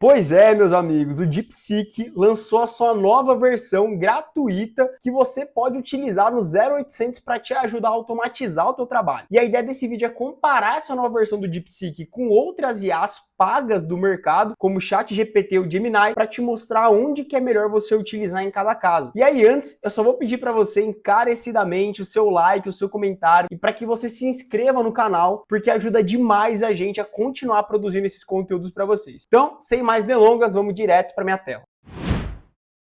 Pois é, meus amigos, o DeepSeek lançou a sua nova versão gratuita que você pode utilizar no 0800 para te ajudar a automatizar o teu trabalho. E a ideia desse vídeo é comparar essa nova versão do DeepSeek com outras IAs pagas do mercado, como o ChatGPT ou o Gemini, para te mostrar onde que é melhor você utilizar em cada caso. E aí, antes, eu só vou pedir para você encarecidamente o seu like, o seu comentário e para que você se inscreva no canal, porque ajuda demais a gente a continuar produzindo esses conteúdos para vocês. Então, sem mais delongas, vamos direto para minha tela.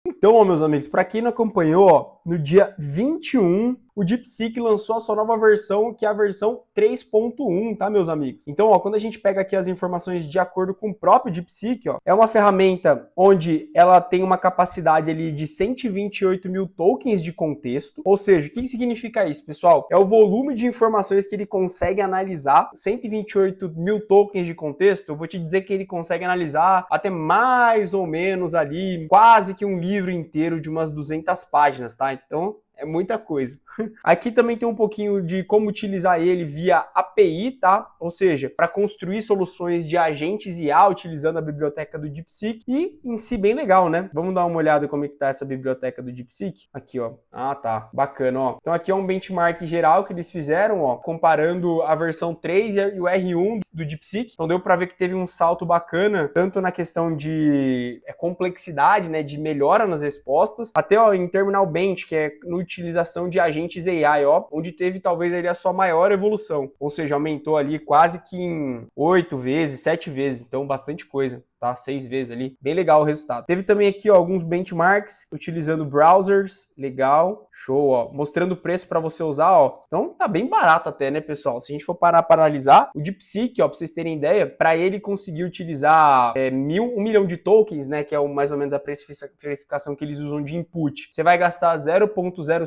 Então, ó, meus amigos, para quem não acompanhou, ó, no dia 21, o DeepSeek lançou a sua nova versão, que é a versão 3.1, tá, meus amigos? Então, ó, quando a gente pega aqui as informações de acordo com o próprio DeepSeek, ó, é uma ferramenta onde ela tem uma capacidade ali de 128 mil tokens de contexto. Ou seja, o que significa isso, pessoal? É o volume de informações que ele consegue analisar. 128 mil tokens de contexto, eu vou te dizer que ele consegue analisar até mais ou menos ali, quase que um livro inteiro de umas 200 páginas, tá? Então, é muita coisa. Aqui também tem um pouquinho de como utilizar ele via API, tá? Ou seja, para construir soluções de agentes IA utilizando a biblioteca do DeepSeek. E em si bem legal, né? Vamos dar uma olhada como é que tá essa biblioteca do DeepSeek. Aqui, ó. Ah, tá. Bacana, ó. Então aqui é um benchmark geral que eles fizeram, ó, comparando a versão 3 e o R1 do DeepSeek. Então deu para ver que teve um salto bacana, tanto na questão de complexidade, né, de melhora nas respostas, até, ó, em Terminal Bench, que é no utilização de agentes AI, ó, onde teve talvez ali a sua maior evolução, ou seja, aumentou ali quase que em 8 vezes, 7 vezes, então bastante coisa, tá? 6 vezes ali, bem legal o resultado. Teve também aqui, ó, alguns benchmarks utilizando browsers, legal, show, ó, mostrando o preço para você usar, ó, então tá bem barato até, né, pessoal? Se a gente for parar para analisar, o DeepSeek, ó, para vocês terem ideia, para ele conseguir utilizar 1 milhão de tokens, né, que é mais ou menos a precificação que eles usam de input, você vai gastar 0,05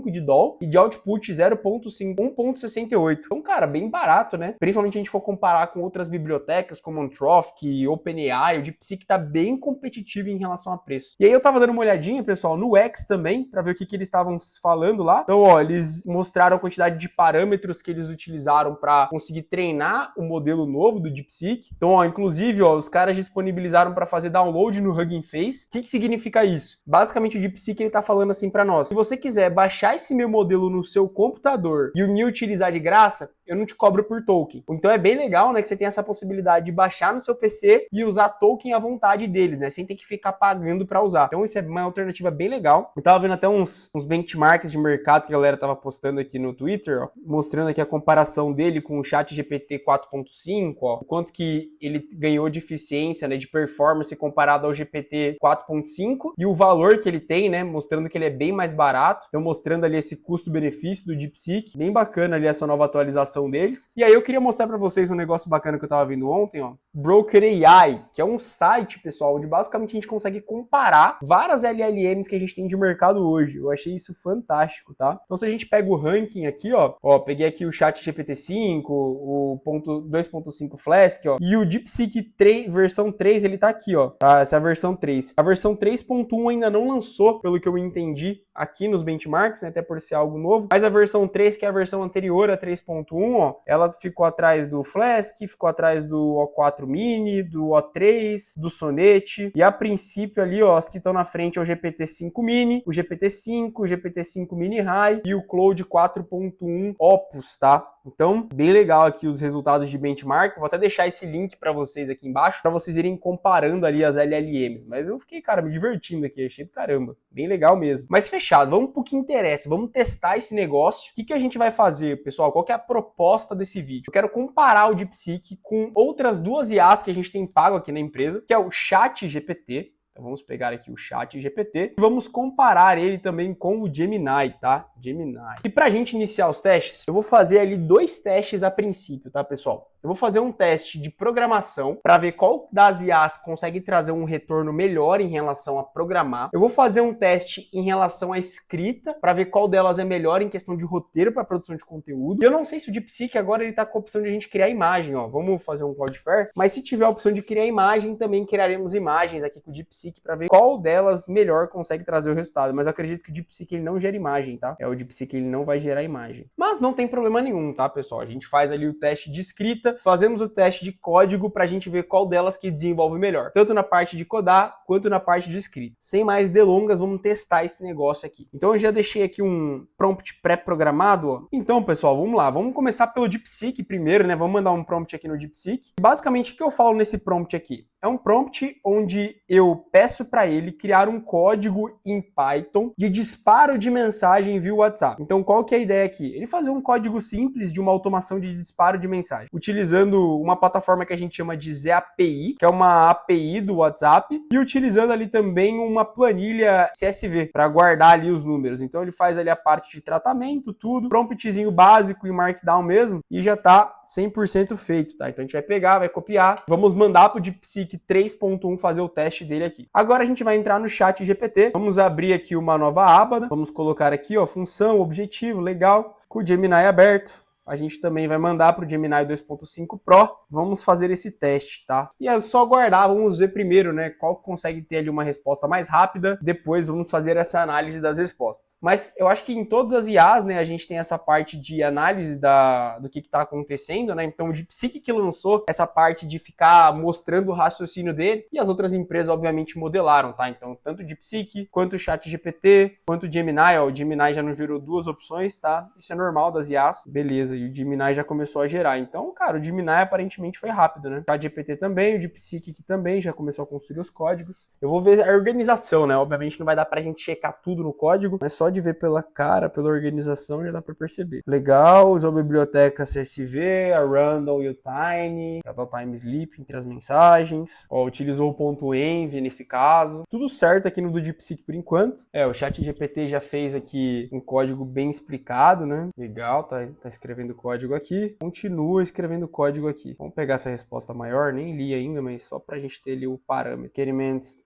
de dólar e de output 1,68. Então, cara, bem barato, né? Principalmente se a gente for comparar com outras bibliotecas como Anthropic, OpenAI, o DeepSeek tá bem competitivo em relação a preço. E aí eu tava dando uma olhadinha, pessoal, no X também, para ver o que eles estavam falando lá. Então, ó, eles mostraram a quantidade de parâmetros que eles utilizaram para conseguir treinar o modelo novo do DeepSeek. Então, ó, inclusive, ó, os caras disponibilizaram para fazer download no Hugging Face. O que significa isso? Basicamente, o DeepSeek ele tá falando assim para nós: se você quiser baixar esse meu modelo no seu computador e o me utilizar de graça, eu não te cobro por token. Então é bem legal, né, que você tem essa possibilidade de baixar no seu PC e usar token à vontade deles, né, sem ter que ficar pagando para usar. Então isso é uma alternativa bem legal. Eu tava vendo até uns benchmarks de mercado que a galera tava postando aqui no Twitter, ó, mostrando aqui a comparação dele com o ChatGPT 4.5, ó, o quanto que ele ganhou de eficiência, né, de performance comparado ao GPT 4.5 e o valor que ele tem, né, mostrando que ele é bem mais barato. Então mostrando ali esse custo-benefício do DeepSeek, bem bacana ali essa nova atualização deles. E aí eu queria mostrar para vocês um negócio bacana que eu tava vendo ontem, ó, Broker AI, que é um site, pessoal, onde basicamente a gente consegue comparar várias LLMs que a gente tem de mercado hoje. Eu achei isso fantástico, tá? Então se a gente pega o ranking aqui, ó, peguei aqui o ChatGPT 5, o 2.5 Flask, ó, e o DeepSeek 3, versão 3, ele tá aqui, ó, tá? Essa é a versão 3. A versão 3.1 ainda não lançou, pelo que eu entendi aqui nos benchmarks, né, até por ser algo novo, mas a versão 3, que é a versão anterior a 3.1, ó, ela ficou atrás do Flask, ficou atrás do O4 Mini, do O3, do Sonnet, e a princípio ali, ó, as que estão na frente é o GPT-5 Mini, o GPT-5, o GPT-5 Mini High e o Claude 4.1 Opus, tá? Então, bem legal aqui os resultados de benchmark. Vou até deixar esse link para vocês aqui embaixo, para vocês irem comparando ali as LLMs. Mas eu fiquei, cara, me divertindo aqui, achei do caramba. Bem legal mesmo. Mas fechado, vamos pro que interessa, vamos testar esse negócio. O que a gente vai fazer, pessoal? Qual que é a proposta desse vídeo? Eu quero comparar o DeepSeek com outras duas IAs que a gente tem pago aqui na empresa, que é o ChatGPT. Então vamos pegar aqui o ChatGPT e vamos comparar ele também com o Gemini, tá? Gemini. E pra gente iniciar os testes, eu vou fazer ali 2 testes a princípio, tá, pessoal? Eu vou fazer um teste de programação para ver qual das IAs consegue trazer um retorno melhor em relação a programar. Eu vou fazer um teste em relação à escrita para ver qual delas é melhor em questão de roteiro para produção de conteúdo. E eu não sei se o DeepSeek agora ele tá com a opção de a gente criar imagem, ó. Vamos fazer um Cloudflare, mas se tiver a opção de criar imagem, também criaremos imagens aqui com o DeepSeek para ver qual delas melhor consegue trazer o resultado. Mas eu acredito que o DeepSeek ele não gera imagem, tá? O DeepSeek ele não vai gerar imagem. Mas não tem problema nenhum, tá, pessoal? A gente faz ali o teste de escrita gratuita, fazemos o teste de código para a gente ver qual delas que desenvolve melhor, tanto na parte de codar quanto na parte de escrita. Sem mais delongas, vamos testar esse negócio aqui. Então eu já deixei aqui um prompt pré-programado, ó. Então, pessoal, vamos lá. Vamos começar pelo DeepSeek primeiro, né? Vamos mandar um prompt aqui no DeepSeek. Basicamente, o que eu falo nesse prompt aqui? É um prompt onde eu peço para ele criar um código em Python de disparo de mensagem via WhatsApp. Então, qual que é a ideia aqui? Ele fazer um código simples de uma automação de disparo de mensagem, utilizando uma plataforma que a gente chama de ZAPI, que é uma API do WhatsApp, e utilizando ali também uma planilha CSV para guardar ali os números. Então, ele faz ali a parte de tratamento, tudo, promptzinho básico em Markdown mesmo, e já tá 100% feito, tá? Então, a gente vai pegar, vai copiar, vamos mandar pro DeepSeek 3.1 fazer o teste dele aqui. Agora a gente vai entrar no chat GPT, vamos abrir aqui uma nova aba, vamos colocar aqui, ó, função, objetivo, legal, com o Gemini aberto. A gente também vai mandar para o Gemini 2.5 Pro. Vamos fazer esse teste, tá? E é só aguardar, vamos ver primeiro, né, qual consegue ter ali uma resposta mais rápida. Depois vamos fazer essa análise das respostas. Mas eu acho que em todas as IAs, né, a gente tem essa parte de análise do que está acontecendo, né? Então o DeepSeek que lançou essa parte de ficar mostrando o raciocínio dele, e as outras empresas obviamente modelaram, tá? Então tanto o DeepSeek, quanto o ChatGPT, quanto o Gemini, ó, o Gemini já nos gerou duas opções, tá? Isso é normal das IAs, beleza. E o Gemini já começou a gerar. Então, cara, o Gemini aparentemente foi rápido, né? O ChatGPT também, o DeepSeek aqui também já começou a construir os códigos. Eu vou ver a organização, né? Obviamente não vai dar pra gente checar tudo no código, mas só de ver pela cara, pela organização, já dá pra perceber. Legal, usou a biblioteca CSV, a Randall e o Tiny, para dar o time sleep entre as mensagens. Ó, utilizou o ponto .env nesse caso. Tudo certo aqui no do DeepSeek por enquanto. O ChatGPT já fez aqui um código bem explicado, né? Legal, tá escrevendo código aqui, continua escrevendo código aqui. Vamos pegar essa resposta maior, nem li ainda, mas só pra gente ter ali o parâmetro. Requerimentos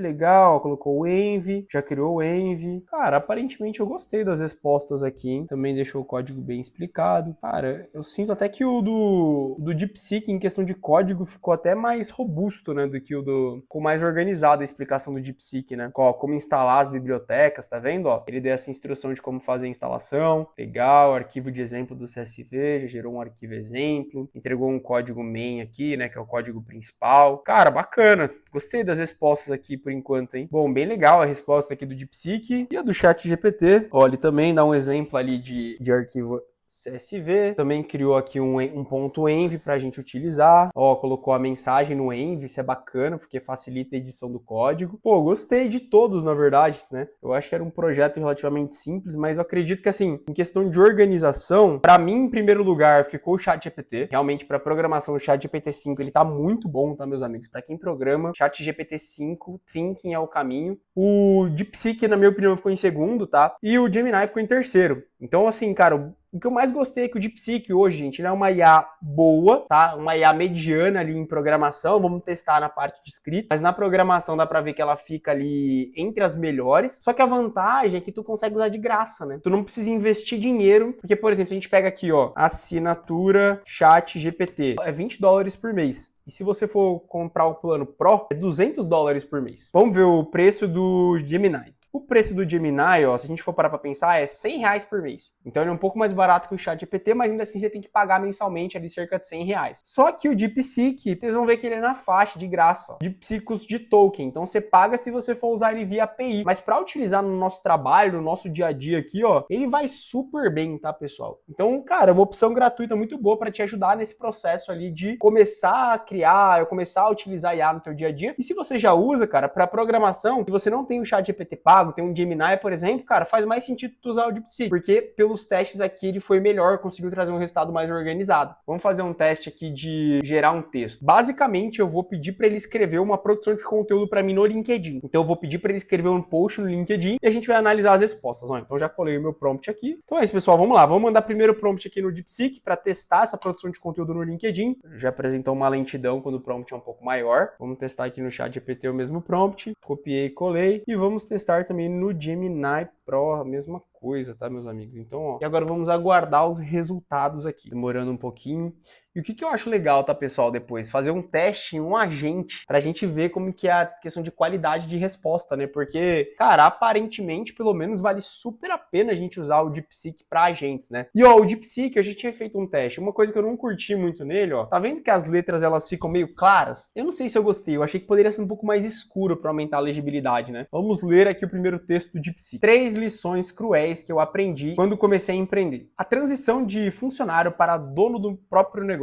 legal, colocou o env, já criou o env. Cara, aparentemente eu gostei das respostas aqui, hein? Também deixou o código bem explicado. Cara, eu sinto até que o do DeepSeek em questão de código ficou até mais robusto, né, do que o ficou mais organizado a explicação do DeepSeek, né? Ó, como instalar as bibliotecas, tá vendo? Ó, ele deu essa instrução de como fazer a instalação. Legal, arquivo de exemplo do CSV, já gerou um arquivo exemplo, entregou um código main aqui, né, que é o código principal. Cara, bacana. Gostei das respostas aqui por enquanto, hein? Bom, bem legal a resposta aqui do DeepSeek e a do ChatGPT. Olha, ele também dá um exemplo ali de arquivo CSV, também criou aqui um ponto env para a gente utilizar. Ó, colocou a mensagem no env, isso é bacana, porque facilita a edição do código. Pô, gostei de todos, na verdade, né? Eu acho que era um projeto relativamente simples, mas eu acredito que, assim, em questão de organização, para mim, em primeiro lugar, ficou o ChatGPT. Realmente, para programação, o ChatGPT 5, ele tá muito bom, tá, meus amigos? Para quem programa, ChatGPT 5, Thinking é o caminho. O DeepSeek, na minha opinião, ficou em segundo, tá? E o Gemini ficou em terceiro. Então, assim, cara, o que eu mais gostei é que o DeepSeek hoje, gente, ele é uma IA boa, tá? Uma IA mediana ali em programação, vamos testar na parte de escrita, mas na programação dá pra ver que ela fica ali entre as melhores, só que a vantagem é que tu consegue usar de graça, né? Tu não precisa investir dinheiro, porque, por exemplo, se a gente pega aqui, ó, assinatura ChatGPT, é $20 por mês. E se você for comprar o plano Pro, é $200 por mês. Vamos ver o preço do Gemini. O preço do Gemini, ó, se a gente for parar pra pensar, é R$100 por mês. Então ele é um pouco mais barato que o ChatGPT, mas ainda assim você tem que pagar mensalmente ali cerca de R$100. Só que o DeepSeek, vocês vão ver que ele é na faixa, de graça, ó. DeepSeek custa de token, então você paga se você for usar ele via API. Mas para utilizar no nosso trabalho, no nosso dia a dia aqui, ó, ele vai super bem, tá, pessoal? Então, cara, é uma opção gratuita muito boa para te ajudar nesse processo ali de começar a criar, começar a utilizar IA no teu dia a dia. E se você já usa, cara, para programação, se você não tem o ChatGPT pago, tem um Gemini, por exemplo, cara, faz mais sentido tu usar o DeepSeek, porque pelos testes aqui ele foi melhor, conseguiu trazer um resultado mais organizado. Vamos fazer um teste aqui de gerar um texto. Basicamente, eu vou pedir para ele escrever uma produção de conteúdo para mim no LinkedIn. Então eu vou pedir para ele escrever um post no LinkedIn e a gente vai analisar as respostas. Ó, então já colei o meu prompt aqui. Então é isso, pessoal, vamos lá. Vamos mandar primeiro o prompt aqui no DeepSeek para testar essa produção de conteúdo no LinkedIn. Já apresentou uma lentidão quando o prompt é um pouco maior. Vamos testar aqui no ChatGPT o mesmo prompt. Copiei e colei. E vamos testar também no Gemini Pro, a mesma coisa, tá, meus amigos? Então, ó, e agora vamos aguardar os resultados aqui, demorando um pouquinho. E o que eu acho legal, tá, pessoal, depois? Fazer um teste em um agente, pra gente ver como que é a questão de qualidade de resposta, né? Porque, cara, aparentemente, pelo menos, vale super a pena a gente usar o DeepSeek pra agentes, né? E, ó, o DeepSeek, eu já tinha feito um teste. Uma coisa que eu não curti muito nele, ó, tá vendo que as letras, elas ficam meio claras? Eu não sei se eu gostei, eu achei que poderia ser um pouco mais escuro pra aumentar a legibilidade, né? Vamos ler aqui o primeiro texto do DeepSeek. 3 lições cruéis que eu aprendi quando comecei a empreender. A transição de funcionário para dono do próprio negócio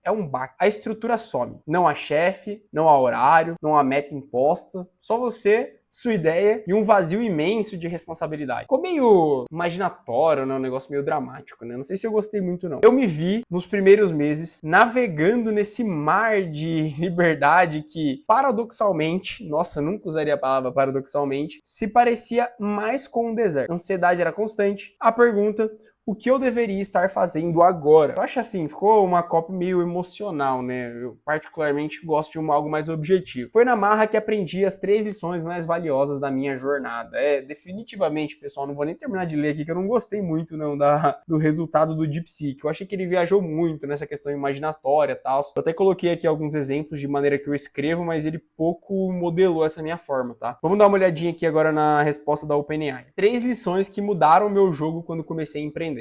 é um baque. A estrutura some. Não há chefe, não há horário, não há meta imposta. Só você, sua ideia e um vazio imenso de responsabilidade. Ficou meio imaginatório, né? Um negócio meio dramático, né? Não sei se eu gostei muito, não. Eu me vi, nos primeiros meses, navegando nesse mar de liberdade que, paradoxalmente, nossa, nunca usaria a palavra paradoxalmente, se parecia mais com um deserto. A ansiedade era constante. A pergunta: o que eu deveria estar fazendo agora? Eu acho assim, ficou uma cópia meio emocional, né? Eu particularmente gosto de algo mais objetivo. Foi na marra que aprendi as 3 lições mais valiosas da minha jornada. Definitivamente, pessoal, não vou nem terminar de ler aqui, que eu não gostei muito, não, do resultado do DeepSeek. Eu achei que ele viajou muito nessa questão imaginatória e tal. Eu até coloquei aqui alguns exemplos de maneira que eu escrevo, mas ele pouco modelou essa minha forma, tá? Vamos dar uma olhadinha aqui agora na resposta da OpenAI. 3 lições que mudaram o meu jogo quando comecei a empreender.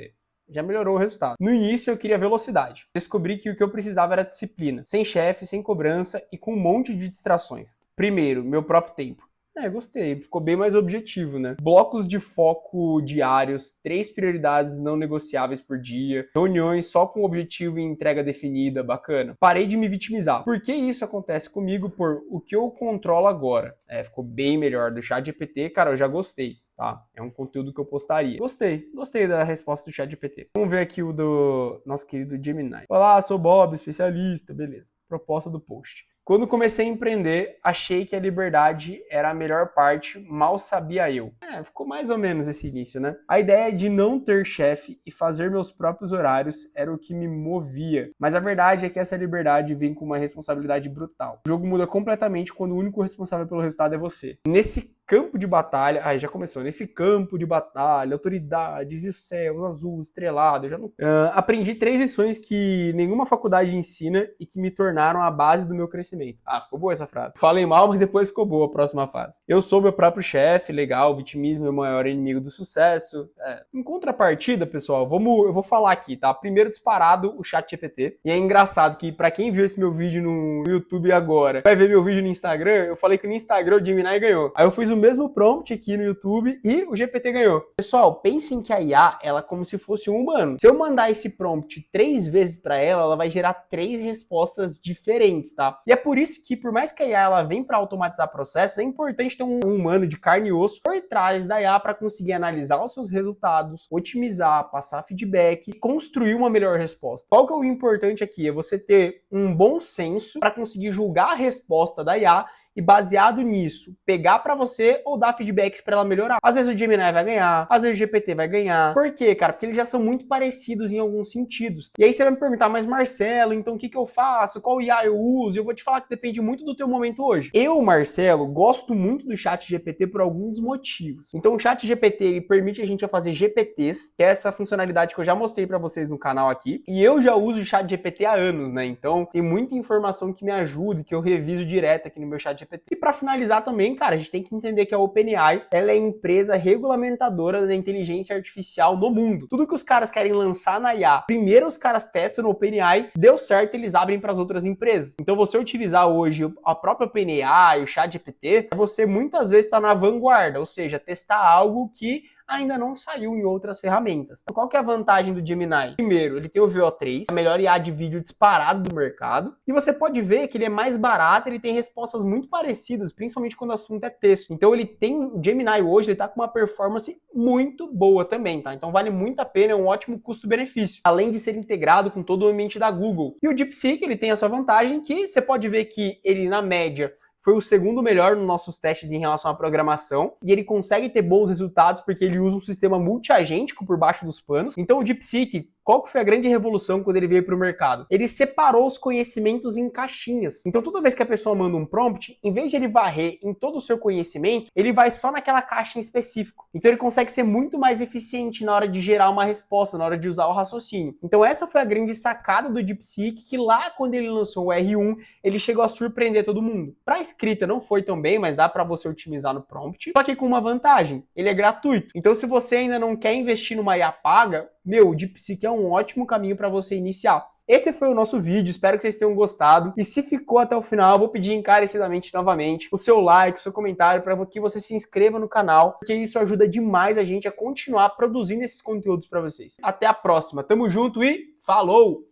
Já melhorou o resultado. No início eu queria velocidade. Descobri que o que eu precisava era disciplina. Sem chefe, sem cobrança e com um monte de distrações. Primeiro, meu próprio tempo. Gostei. Ficou bem mais objetivo, né? Blocos de foco diários, 3 prioridades não negociáveis por dia, reuniões só com objetivo e entrega definida, bacana. Parei de me vitimizar. Por que isso acontece comigo? Por o que eu controlo agora. Ficou bem melhor. Do ChatGPT, cara, eu já gostei. Tá? É um conteúdo que eu postaria. Gostei da resposta do ChatGPT. Vamos ver aqui o do nosso querido Gemini. Olá, sou Bob, especialista, beleza. Proposta do post. Quando comecei a empreender, achei que a liberdade era a melhor parte, mal sabia eu. Ficou mais ou menos esse início, né? A ideia de não ter chefe e fazer meus próprios horários era o que me movia. Mas a verdade é que essa liberdade vem com uma responsabilidade brutal. O jogo muda completamente quando o único responsável pelo resultado é você. Nesse campo de batalha, já começou, nesse campo de batalha, autoridades e céus azul, estrelado, eu já não... aprendi 3 lições que nenhuma faculdade ensina e que me tornaram a base do meu crescimento. Ficou boa essa frase. Falei mal, mas depois ficou boa a próxima fase. Eu sou meu próprio chefe, legal, o vitimismo é o maior inimigo do sucesso. Em contrapartida, pessoal, eu vou falar aqui, tá? Primeiro disparado, o ChatGPT. E é engraçado que pra quem viu esse meu vídeo no YouTube agora, vai ver meu vídeo no Instagram, eu falei que no Instagram o Gemini ganhou. Aí eu fiz o mesmo prompt aqui no YouTube e o GPT ganhou. Pessoal, pensem que a IA, ela é como se fosse um humano. Se eu mandar esse prompt 3 vezes pra ela, ela vai gerar 3 respostas diferentes, tá? E é por isso que, por mais que a IA ela vem para automatizar processos, é importante ter um humano de carne e osso por trás da IA para conseguir analisar os seus resultados, otimizar, passar feedback e construir uma melhor resposta. Qual que é o importante aqui? É você ter um bom senso para conseguir julgar a resposta da IA e, baseado nisso, pegar pra você ou dar feedbacks pra ela melhorar. Às vezes o Gemini vai ganhar, às vezes o GPT vai ganhar. Por quê, cara? Porque eles já são muito parecidos em alguns sentidos. E aí você vai me perguntar, mas Marcelo, então o que eu faço? Qual IA eu uso? Eu vou te falar que depende muito do teu momento hoje. Eu, Marcelo, gosto muito do ChatGPT por alguns motivos. Então o ChatGPT, ele permite a gente fazer GPTs, que é essa funcionalidade que eu já mostrei pra vocês no canal aqui. E eu já uso o ChatGPT há anos, né? Então tem muita informação que me ajuda, que eu reviso direto aqui no meu ChatGPT. E para finalizar também, cara, a gente tem que entender que a OpenAI, ela é a empresa regulamentadora da inteligência artificial no mundo. Tudo que os caras querem lançar na IA, primeiro os caras testam no OpenAI, deu certo, eles abrem para as outras empresas. Então você utilizar hoje a própria OpenAI, o ChatGPT, você muitas vezes está na vanguarda, ou seja, testar algo que ainda não saiu em outras ferramentas. Então, qual que é a vantagem do Gemini? Primeiro, ele tem o VO3, a melhor IA de vídeo disparado do mercado, e você pode ver que ele é mais barato, ele tem respostas muito parecidas, principalmente quando o assunto é texto. Então ele tem, o Gemini hoje, ele tá com uma performance muito boa também, tá? Então vale muito a pena, é um ótimo custo-benefício, além de ser integrado com todo o ambiente da Google. E o DeepSeek, ele tem a sua vantagem que você pode ver que ele, na média, foi o segundo melhor nos nossos testes em relação à programação, e ele consegue ter bons resultados porque ele usa um sistema multiagêntico por baixo dos panos. Então o DeepSeek, qual que foi a grande revolução quando ele veio para o mercado? Ele separou os conhecimentos em caixinhas. Então toda vez que a pessoa manda um prompt, em vez de ele varrer em todo o seu conhecimento, ele vai só naquela caixa em específico. Então ele consegue ser muito mais eficiente na hora de gerar uma resposta, na hora de usar o raciocínio. Então essa foi a grande sacada do DeepSeek, que lá quando ele lançou o R1, ele chegou a surpreender todo mundo. Para escrita não foi tão bem, mas dá para você otimizar no prompt, só que com uma vantagem, ele é gratuito. Então se você ainda não quer investir numa IA paga, o DeepSeek é um ótimo caminho para você iniciar. Esse foi o nosso vídeo, espero que vocês tenham gostado. E se ficou até o final, eu vou pedir encarecidamente novamente o seu like, o seu comentário, para que você se inscreva no canal, porque isso ajuda demais a gente a continuar produzindo esses conteúdos para vocês. Até a próxima, tamo junto e falou!